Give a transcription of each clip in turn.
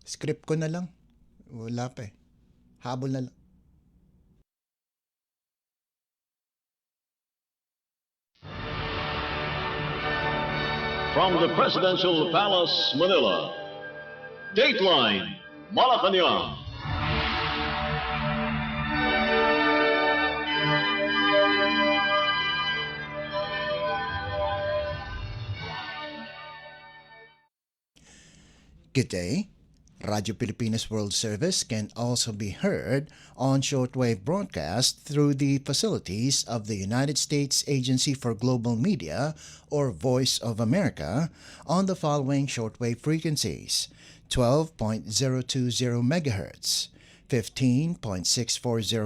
Script ko na lang. Wala pa eh. Habol na lang. From the Presidential Palace, Manila, Dateline Malacañang. Good day. Radio Pilipinas World Service can also be heard on shortwave broadcast through the facilities of the United States Agency for Global Media, or Voice of America, on the following shortwave frequencies: 12.020 MHz, 15.640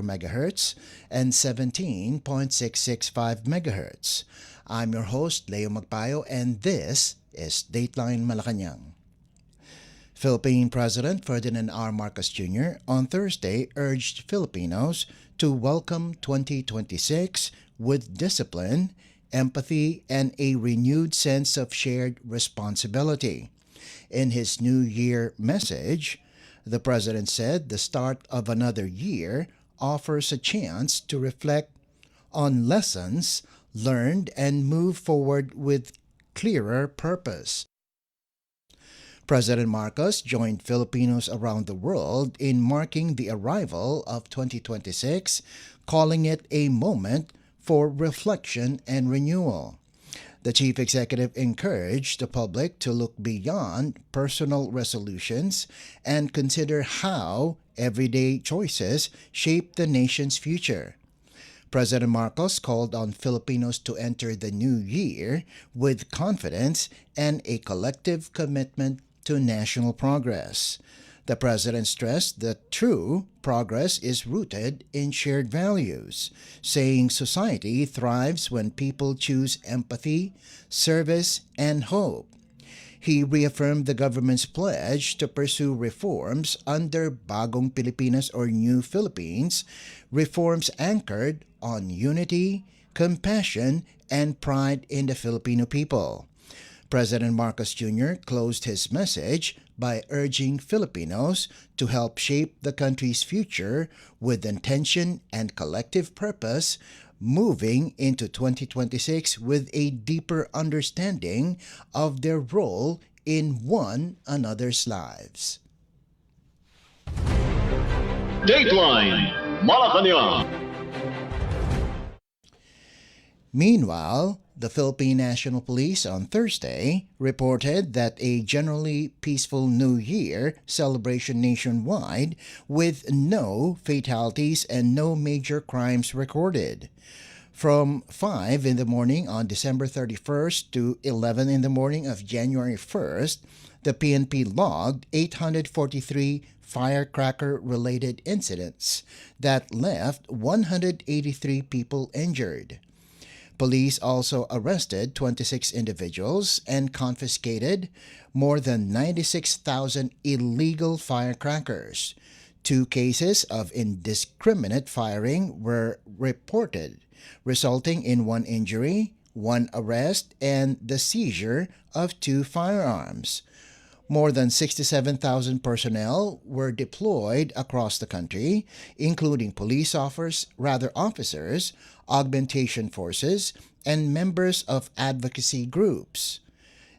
MHz, and 17.665 MHz. I'm your host, Leo Magpayo, and this is Dateline Malacañang. Philippine President Ferdinand R. Marcos Jr. on Thursday urged Filipinos to welcome 2026 with discipline, empathy, and a renewed sense of shared responsibility. In his New Year message, the President said the start of another year offers a chance to reflect on lessons learned and move forward with clearer purpose. President Marcos joined Filipinos around the world in marking the arrival of 2026, calling it a moment for reflection and renewal. The chief executive encouraged the public to look beyond personal resolutions and consider how everyday choices shape the nation's future. President Marcos called on Filipinos to enter the new year with confidence and a collective commitment to national progress. The President stressed that true progress is rooted in shared values, saying society thrives when people choose empathy, service, and hope. He reaffirmed the government's pledge to pursue reforms under Bagong Pilipinas or New Philippines, reforms anchored on unity, compassion, and pride in the Filipino people. President Marcos Jr. closed his message by urging Filipinos to help shape the country's future with intention and collective purpose, moving into 2026 with a deeper understanding of their role in one another's lives. Dateline Malacañang. Meanwhile, the Philippine National Police on Thursday reported that a generally peaceful New Year celebration nationwide with no fatalities and no major crimes recorded. From 5 in the morning on December 31st to 11 in the morning of January 1st, the PNP logged 843 firecracker-related incidents that left 183 people injured. Police also arrested 26 individuals and confiscated more than 96,000 illegal firecrackers. 2 cases of indiscriminate firing were reported, resulting in 1 injury, 1 arrest, and the seizure of 2 firearms. More than 67,000 personnel were deployed across the country, including police officers, augmentation forces, and members of advocacy groups.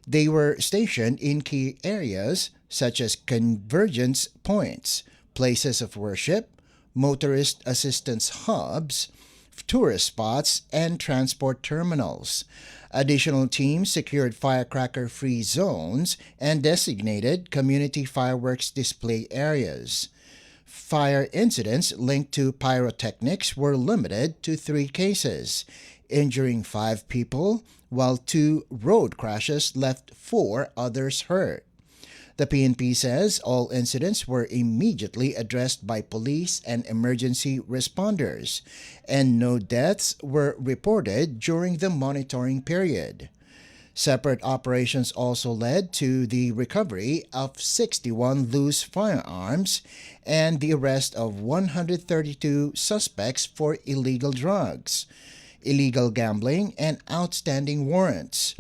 They were stationed in key areas such as convergence points, places of worship, motorist assistance hubs, tourist spots, and transport terminals. Additional teams secured firecracker-free zones and designated community fireworks display areas. Fire incidents linked to pyrotechnics were limited to 3 cases, injuring 5 people, while 2 road crashes left 4 others hurt. The PNP says all incidents were immediately addressed by police and emergency responders, and no deaths were reported during the monitoring period. Separate operations also led to the recovery of 61 loose firearms and the arrest of 132 suspects for illegal drugs, illegal gambling, and outstanding warrants.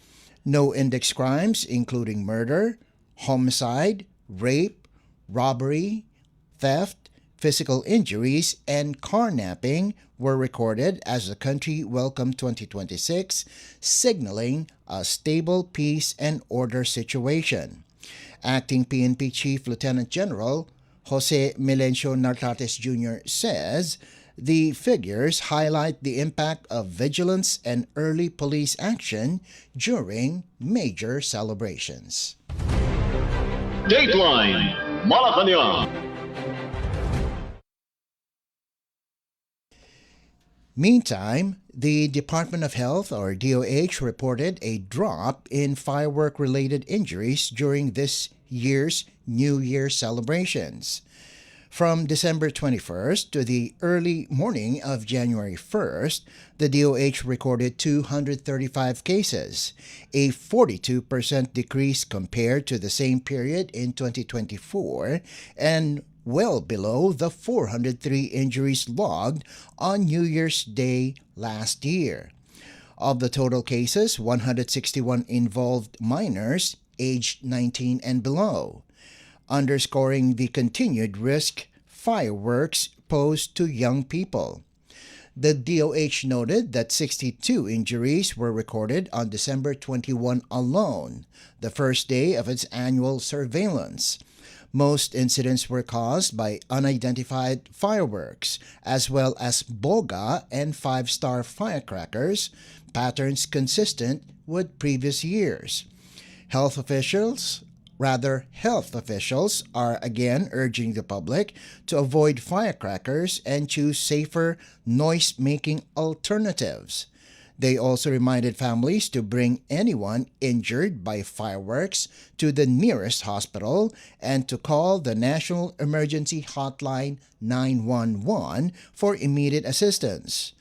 No index crimes, including murder, homicide, rape, robbery, theft, physical injuries, and carnapping were recorded as the country welcomed 2026, signaling a stable peace and order situation. Acting PNP Chief Lieutenant General Jose Melencio Nartates Jr. says the figures highlight the impact of vigilance and early police action during major celebrations. Dateline Malacañang. Meantime, the Department of Health, or DOH, reported a drop in firework-related injuries during this year's New Year celebrations. From December 21st to the early morning of January 1st, the DOH recorded 235 cases, a 42% decrease compared to the same period in 2024, and well below the 403 injuries logged on New Year's Day last year. Of the total cases, 161 involved minors aged 19 and below, underscoring the continued risk fireworks pose to young people. The DOH noted that 62 injuries were recorded on December 21 alone, the first day of its annual surveillance. Most incidents were caused by unidentified fireworks, as well as boga and five-star firecrackers, patterns consistent with previous years. Health officials are again urging the public to avoid firecrackers and choose safer noise-making alternatives. They also reminded families to bring anyone injured by fireworks to the nearest hospital and to call the National Emergency Hotline 911 for immediate assistance.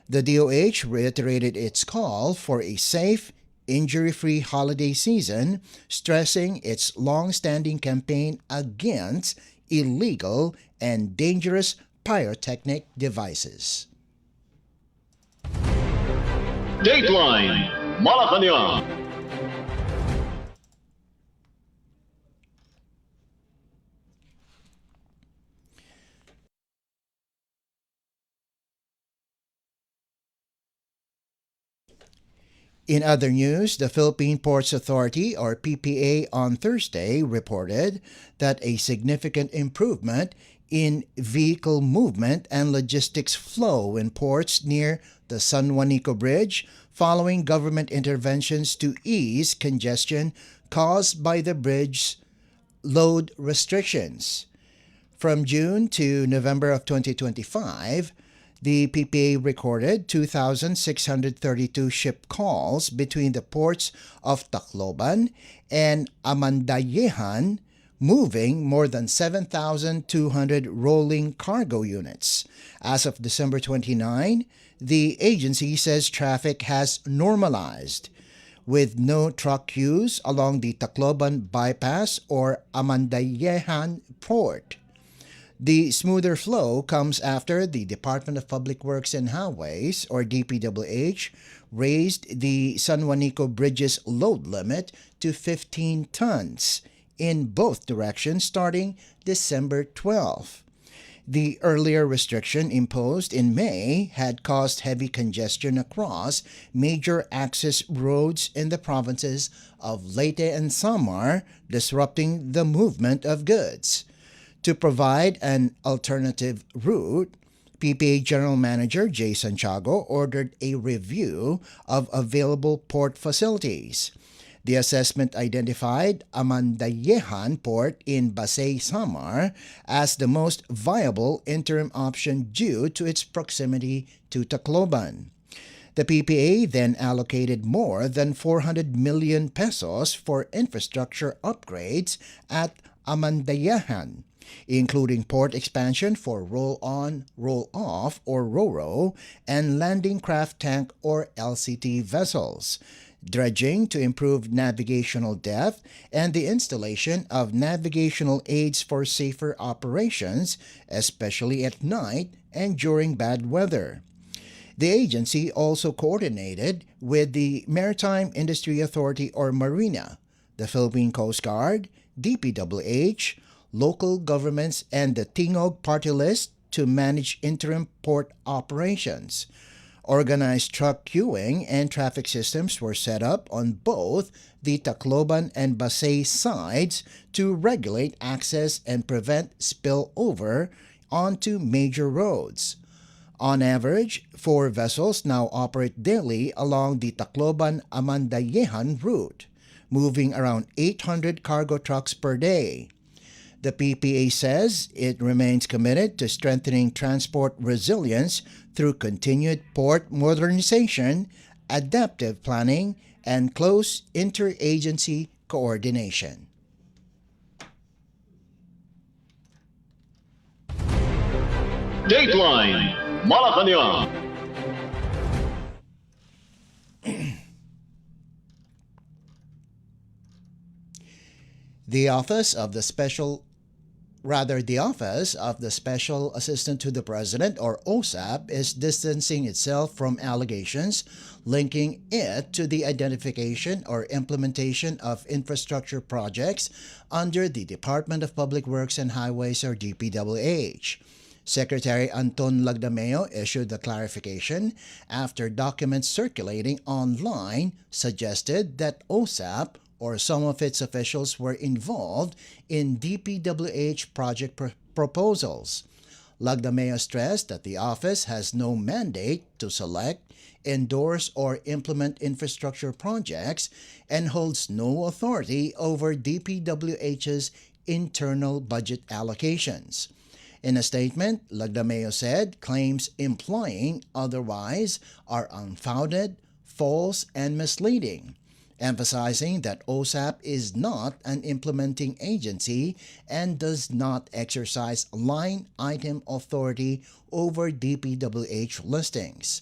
The DOH reiterated its call for a safe, injury-free holiday season, stressing its long-standing campaign against illegal and dangerous pyrotechnic devices. Dateline Malacañang. In other news, the Philippine Ports Authority, or PPA, on Thursday reported that a significant improvement in vehicle movement and logistics flow in ports near the San Juanico Bridge following government interventions to ease congestion caused by the bridge's load restrictions. From June to November of 2025, the PPA recorded 2,632 ship calls between the ports of Tacloban and Amandayehan, moving more than 7,200 rolling cargo units. As of December 29, the agency says traffic has normalized, with no truck queues along the Tacloban bypass or Amandayehan port. The smoother flow comes after the Department of Public Works and Highways, or DPWH, raised the San Juanico Bridge's load limit to 15 tons in both directions starting December 12. The earlier restriction imposed in May had caused heavy congestion across major access roads in the provinces of Leyte and Samar, disrupting the movement of goods. To provide an alternative route, PPA General Manager Jay Santiago ordered a review of available port facilities. The assessment identified Amandayehan Port in Basay, Samar as the most viable interim option due to its proximity to Tacloban. The PPA then allocated more than 400 million pesos for infrastructure upgrades at Amandayehan, including port expansion for roll-on, roll-off or RoRo and landing craft tank or LCT vessels, dredging to improve navigational depth, and the installation of navigational aids for safer operations, especially at night and during bad weather. The agency also coordinated with the Maritime Industry Authority or Marina, the Philippine Coast Guard, DPWH, local governments, and the Tingog party list to manage interim port operations. Organized truck queuing and traffic systems were set up on both the Tacloban and Basay sides to regulate access and prevent spillover onto major roads. On average, 4 vessels now operate daily along the Tacloban-Amandayehan route, moving around 800 cargo trucks per day. The PPA says it remains committed to strengthening transport resilience through continued port modernization, adaptive planning, and close interagency coordination. Dateline Malacañang. The Office of the Special Assistant to the President, or OSAP, is distancing itself from allegations linking it to the identification or implementation of infrastructure projects under the Department of Public Works and Highways, or DPWH. Secretary Anton Lagdameo issued the clarification after documents circulating online suggested that OSAP or some of its officials were involved in DPWH project proposals. Lagdameo stressed that the office has no mandate to select, endorse, or implement infrastructure projects and holds no authority over DPWH's internal budget allocations. In a statement, Lagdameo said claims implying otherwise are unfounded, false, and misleading, emphasizing that OSAP is not an implementing agency and does not exercise line item authority over DPWH listings.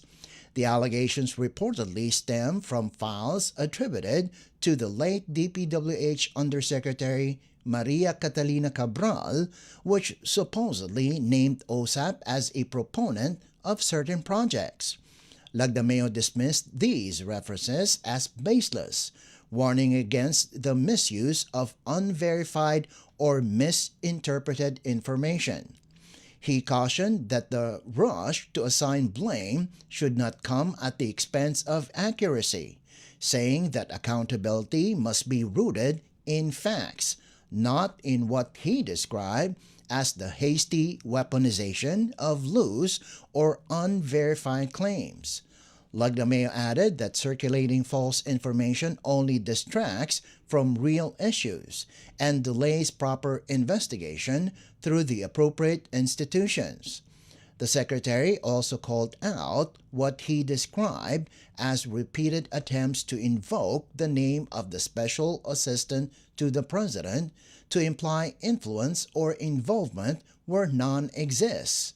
The allegations reportedly stem from files attributed to the late DPWH Undersecretary Maria Catalina Cabral, which supposedly named OSAP as a proponent of certain projects. Lagdameo dismissed these references as baseless, warning against the misuse of unverified or misinterpreted information. He cautioned that the rush to assign blame should not come at the expense of accuracy, saying that accountability must be rooted in facts, not in what he described as the hasty weaponization of loose or unverified claims. Lagdameo added that circulating false information only distracts from real issues and delays proper investigation through the appropriate institutions. The Secretary also called out what he described as repeated attempts to invoke the name of the Special Assistant to the President to imply influence or involvement where none exists.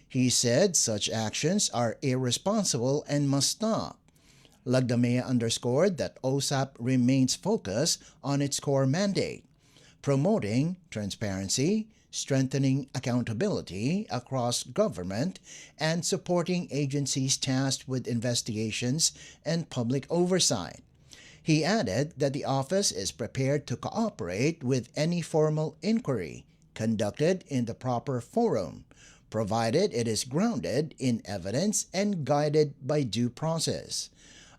He said such actions are irresponsible and must stop. Lagdameo underscored that OSAP remains focused on its core mandate, promoting transparency, strengthening accountability across government, and supporting agencies tasked with investigations and public oversight. He added that the office is prepared to cooperate with any formal inquiry conducted in the proper forum, provided it is grounded in evidence and guided by due process.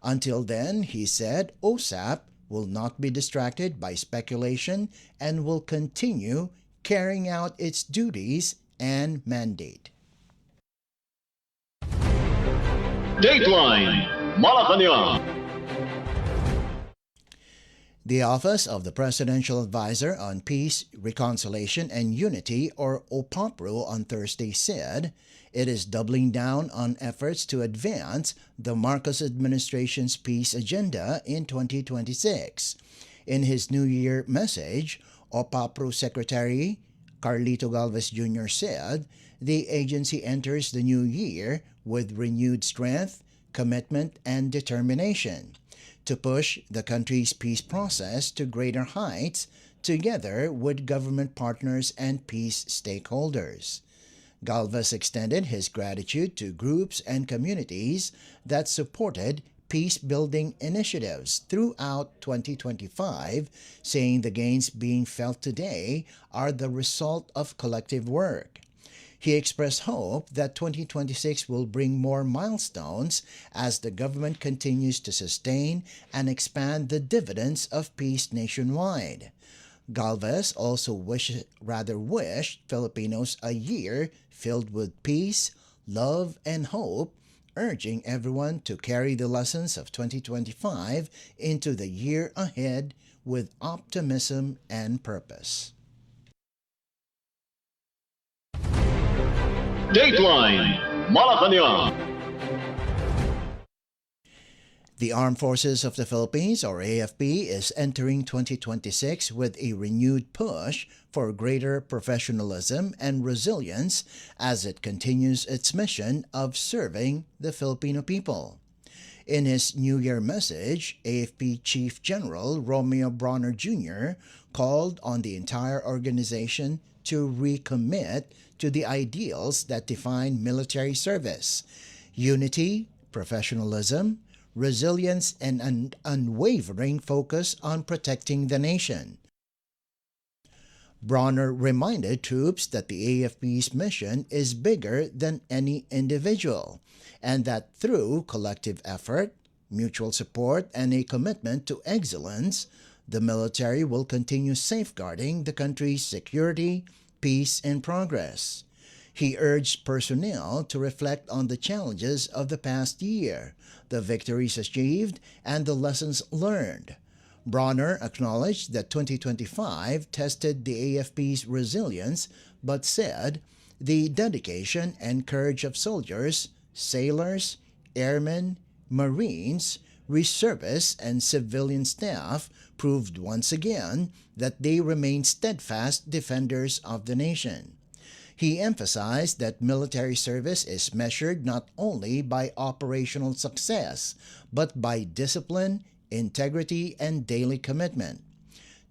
Until then, he said, OSAP will not be distracted by speculation and will continue carrying out its duties and mandate. Dateline Malacañang. The Office of the Presidential Advisor on Peace, Reconciliation, and Unity, or OPAPRO, on Thursday said it is doubling down on efforts to advance the Marcos administration's peace agenda in 2026. In his New Year message, OPAPRO Secretary Carlito Galvez Jr. said the agency enters the new year with renewed strength, commitment, and determination to push the country's peace process to greater heights together with government partners and peace stakeholders. Galvez extended his gratitude to groups and communities that supported peace-building initiatives throughout 2025, saying the gains being felt today are the result of collective work. He expressed hope that 2026 will bring more milestones as the government continues to sustain and expand the dividends of peace nationwide. Galvez also wished Filipinos a year filled with peace, love, and hope, urging everyone to carry the lessons of 2025 into the year ahead with optimism and purpose. Dateline Malacañang. The Armed Forces of the Philippines, or AFP, is entering 2026 with a renewed push for greater professionalism and resilience as it continues its mission of serving the Filipino people. In his New Year message, AFP Chief General Romeo Bronner Jr. called on the entire organization to recommit to the ideals that define military service: unity, professionalism, resilience, and an unwavering focus on protecting the nation. Bronner reminded troops that the AFP's mission is bigger than any individual, and that through collective effort, mutual support, and a commitment to excellence, the military will continue safeguarding the country's security, peace, and progress. He urged personnel to reflect on the challenges of the past year, the victories achieved, and the lessons learned. Bronner acknowledged that 2025 tested the AFP's resilience, but said the dedication and courage of soldiers, sailors, airmen, Marines, reservists, and civilian staff proved once again that they remain steadfast defenders of the nation. He emphasized that military service is measured not only by operational success, but by discipline, integrity, and daily commitment.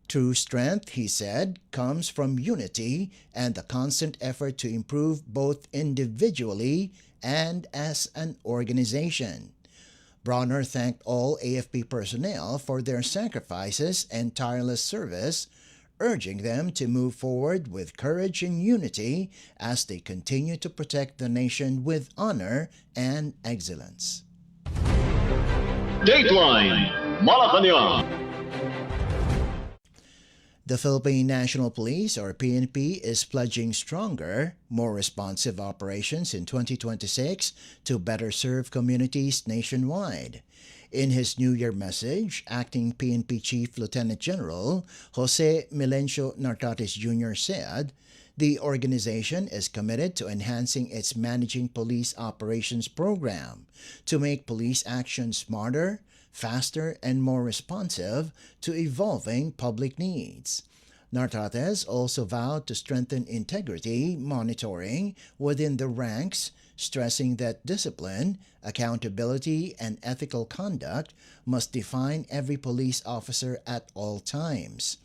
True strength, he said, comes from unity and the constant effort to improve both individually and as an organization. Bronner thanked all AFP personnel for their sacrifices and tireless service, urging them to move forward with courage and unity as they continue to protect the nation with honor and excellence. Dateline Malacañang. The Philippine National Police, or PNP, is pledging stronger, more responsive operations in 2026 to better serve communities nationwide. In his New Year message, Acting PNP Chief Lieutenant General Jose Milencio Nartates Jr. said, the organization is committed to enhancing its Managing Police Operations program to make police action smarter, faster, and more responsive to evolving public needs. Nartates also vowed to strengthen integrity monitoring within the ranks, stressing that discipline, accountability, and ethical conduct must define every police officer at all times.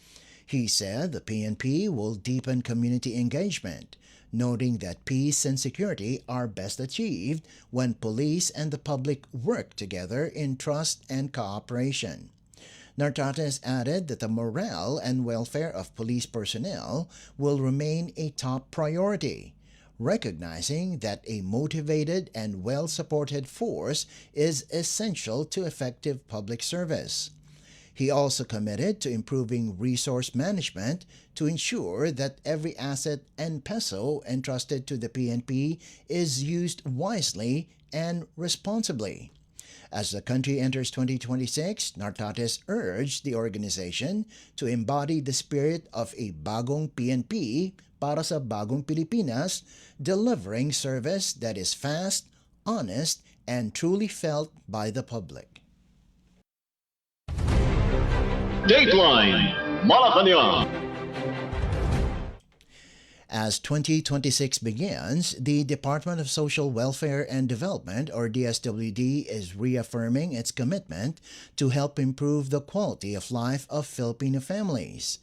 He said the PNP will deepen community engagement, noting that peace and security are best achieved when police and the public work together in trust and cooperation. Nartates added that the morale and welfare of police personnel will remain a top priority, recognizing that a motivated and well-supported force is essential to effective public service. He also committed to improving resource management to ensure that every asset and peso entrusted to the PNP is used wisely and responsibly. As the country enters 2026, Nartates urged the organization to embody the spirit of a bagong PNP para sa bagong Pilipinas, delivering service that is fast, honest, and truly felt by the public. Dateline Malacañang. As 2026 begins, the Department of Social Welfare and Development, or DSWD, is reaffirming its commitment to help improve the quality of life of Filipino families.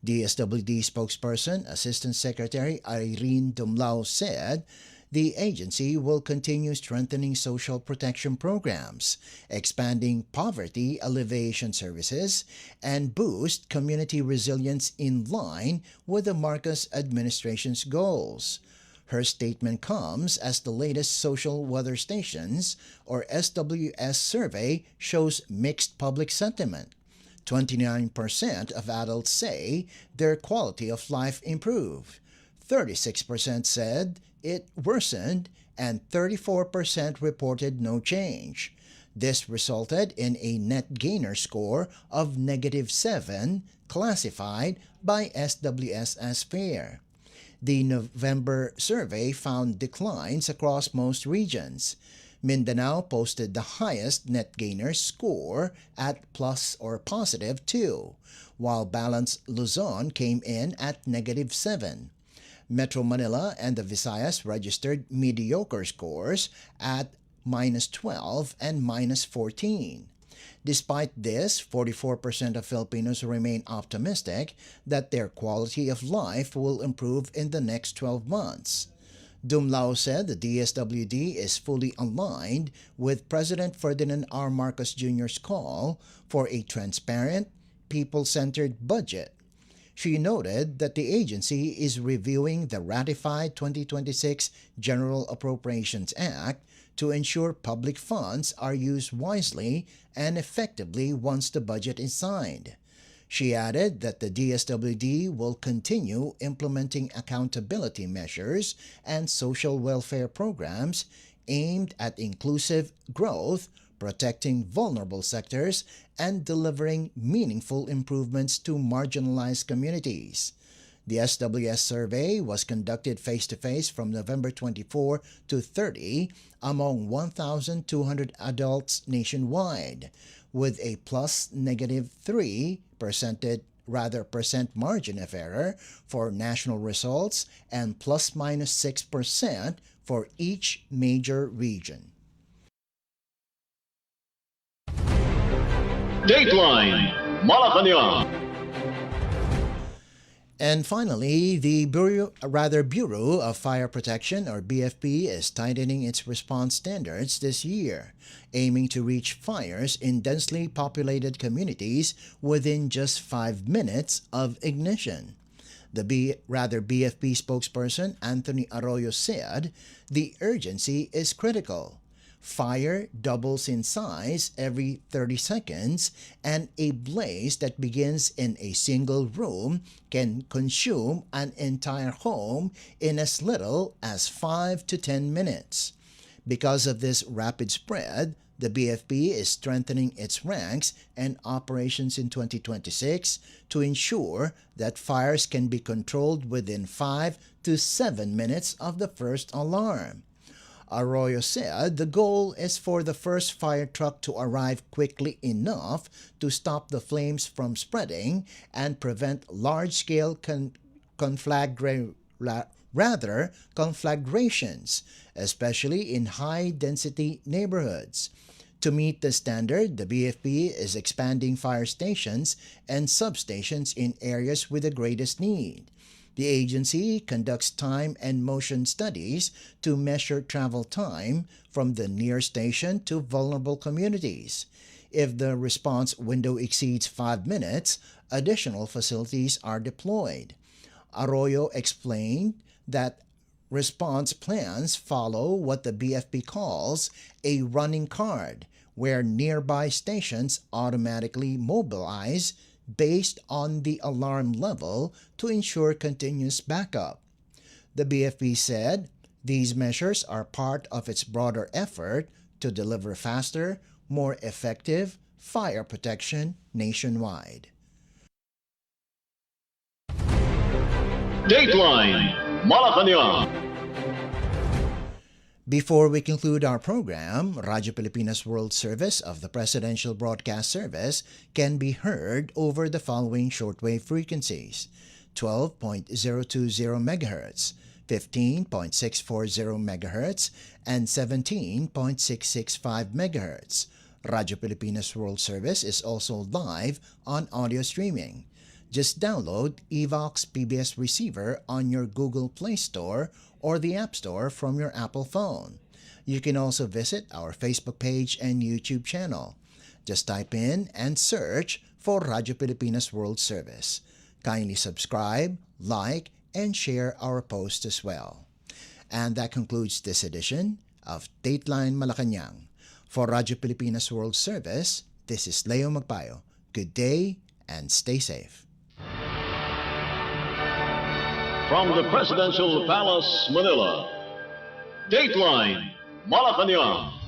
DSWD spokesperson, Assistant Secretary Irene Dumlao said, the agency will continue strengthening social protection programs, expanding poverty alleviation services, and boost community resilience in line with the Marcos administration's goals. Her statement comes as the latest Social Weather Stations, or SWS survey shows mixed public sentiment. 29% of adults say their quality of life improved. 36% said it worsened, and 34% reported no change. This resulted in a net gainer score of -7, classified by SWS as fair. The November survey found declines across most regions. Mindanao posted the highest net gainer score at plus or +2, while balanced Luzon came in at -7. Metro Manila and the Visayas registered mediocre scores at -12 and -14. Despite this, 44% of Filipinos remain optimistic that their quality of life will improve in the next 12 months. Dumlao said the DSWD is fully aligned with President Ferdinand R. Marcos Jr.'s call for a transparent, people-centered budget. She noted that the agency is reviewing the ratified 2026 General Appropriations Act to ensure public funds are used wisely and effectively once the budget is signed. She added that the DSWD will continue implementing accountability measures and social welfare programs aimed at inclusive growth, protecting vulnerable sectors, and delivering meaningful improvements to marginalized communities. The SWS survey was conducted face-to-face from November 24 to 30 among 1,200 adults nationwide, with a +3% margin of error for national results and ±6% for each major region. Dateline Malacañang. And finally, the Bureau of Fire Protection, or BFP, is tightening its response standards this year, aiming to reach fires in densely populated communities within just 5 minutes of ignition. The BFP spokesperson, Anthony Arroyo, said the urgency is critical. Fire doubles in size every 30 seconds, and a blaze that begins in a single room can consume an entire home in as little as 5 to 10 minutes. Because of this rapid spread, the BFP is strengthening its ranks and operations in 2026 to ensure that fires can be controlled within 5 to 7 minutes of the first alarm. Arroyo said the goal is for the first fire truck to arrive quickly enough to stop the flames from spreading and prevent large-scale conflagrations, especially in high-density neighborhoods. To meet the standard, the BFP is expanding fire stations and substations in areas with the greatest need. The agency conducts time and motion studies to measure travel time from the near station to vulnerable communities. If the response window exceeds 5 minutes, additional facilities are deployed. Arroyo explained that response plans follow what the BFP calls a running card, where nearby stations automatically mobilize based on the alarm level to ensure continuous backup. The BFP said these measures are part of its broader effort to deliver faster, more effective fire protection nationwide. Dateline Malacañang. Before we conclude our program, Radyo Pilipinas World Service of the Presidential Broadcast Service can be heard over the following shortwave frequencies: 12.020 MHz, 15.640 MHz, and 17.665 MHz. Radyo Pilipinas World Service is also live on audio streaming. Just download Evox PBS Receiver on your Google Play Store or the App Store from your Apple phone. You can also visit our Facebook page and YouTube channel. Just type in and search for Radyo Pilipinas World Service. Kindly subscribe, like, and share our post as well. And that concludes this edition of Dateline Malacañang. For Radyo Pilipinas World Service, this is Leo Magpayo. Good day and stay safe. From the Presidential Palace, Manila, Dateline Malacañang.